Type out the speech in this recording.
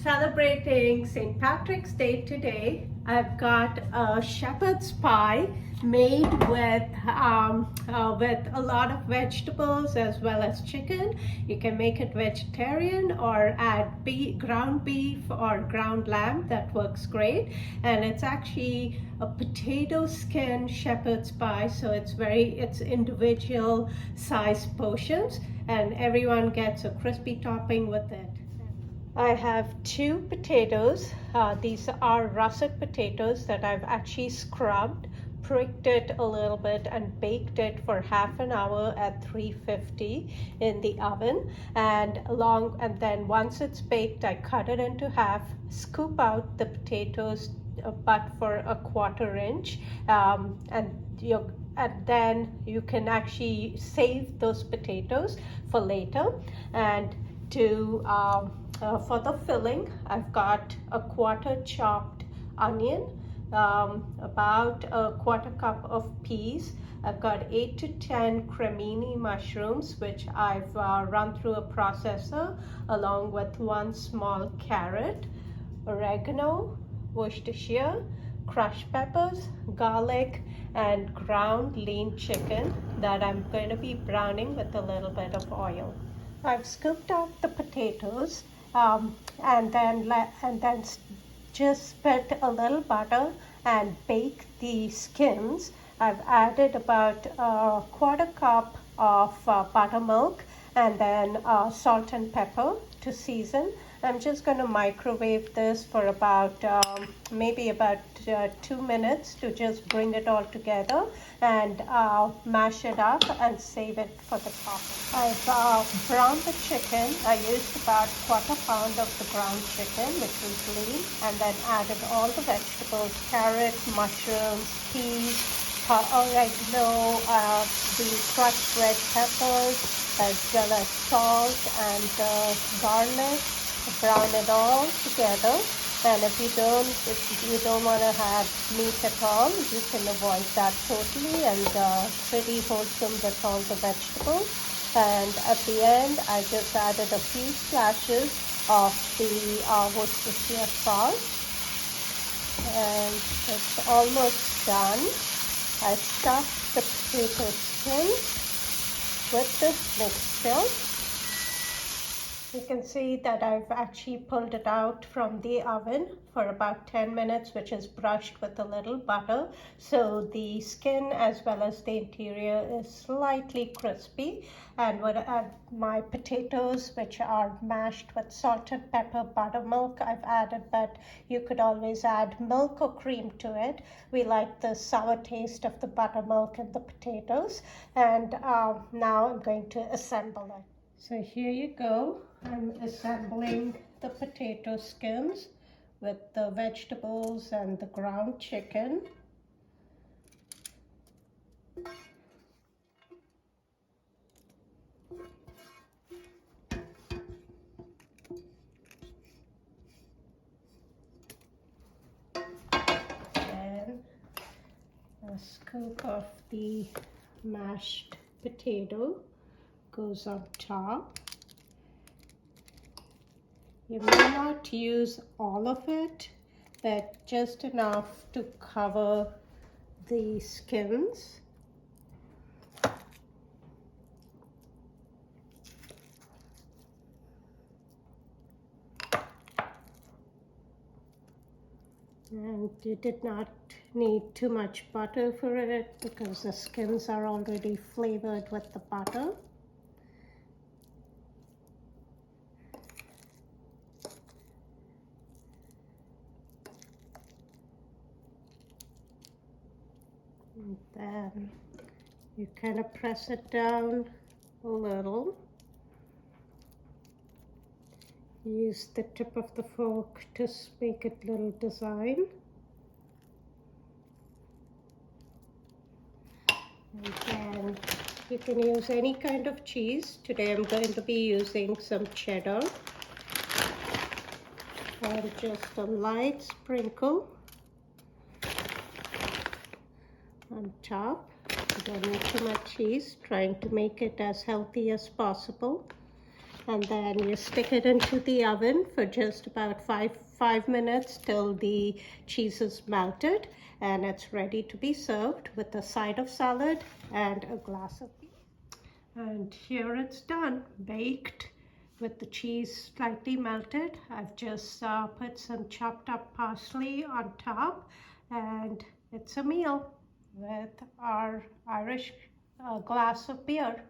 Celebrating St. Patrick's Day today, I've got a shepherd's pie made with a lot of vegetables as well as chicken. You can make it vegetarian or add ground beef or ground lamb. That works great. And it's actually a potato skin shepherd's pie, so it's individual size portions, and everyone gets a crispy topping with it. I have two potatoes. These are russet potatoes that I've actually scrubbed, pricked it a little bit, and baked it for half an hour at 350 in the oven. And then once it's baked, I cut it into half, scoop out the potatoes, but for a 1/4 inch, and then you can actually save those potatoes for later. And for the filling, I've got a 1/4 chopped onion, about a 1/4 cup of peas. I've got 8 to 10 cremini mushrooms, which I've run through a processor, along with 1 small carrot, oregano, Worcestershire, crushed peppers, garlic, and ground lean chicken that I'm going to be browning with a little bit of oil. I've scooped out the potatoes, and then just spread a little butter and bake the skins. I've added about a 1/4 cup of buttermilk, and then salt and pepper to season. I'm just going to microwave this for about maybe about 2 minutes to just bring it all together, and mash it up and save it for the topping. I've browned the chicken. I used about 1/4 pound of the ground chicken, which was lean, and then added all the vegetables: carrots, mushrooms, peas, oregano, the crushed red peppers, as well as salt and garlic. Brown it all together. And if you don't want to have meat at all, you can avoid that totally, and pretty wholesome with all the vegetables. And at the end, I just added a few splashes of the Worcestershire sauce, and it's almost done. I stuffed the potato skins with this mixture. You can see that I've actually pulled it out from the oven for about 10 minutes, which is brushed with a little butter. So the skin as well as the interior is slightly crispy. And what my potatoes, which are mashed with salt and pepper, buttermilk, I've added, but you could always add milk or cream to it. We like the sour taste of the buttermilk and the potatoes. And now I'm going to assemble it. So here you go. I'm assembling the potato skins with the vegetables and the ground chicken. And a scoop of the mashed potato goes on top. You may not use all of it, but just enough to cover the skins. And you did not need too much butter for it because the skins are already flavored with the butter. And then you kind of press it down a little. Use the tip of the fork to make it a little design. And then you can use any kind of cheese. Today I'm going to be using some cheddar. And just a light sprinkle on top. You don't need too much cheese, trying to make it as healthy as possible. and then you stick it into the oven for just about five minutes till the cheese is melted, and it's ready to be served with a side of salad and a glass of beer. And here it's done, baked with the cheese slightly melted. I've just put some chopped up parsley on top, and it's a meal with our Irish glass of beer.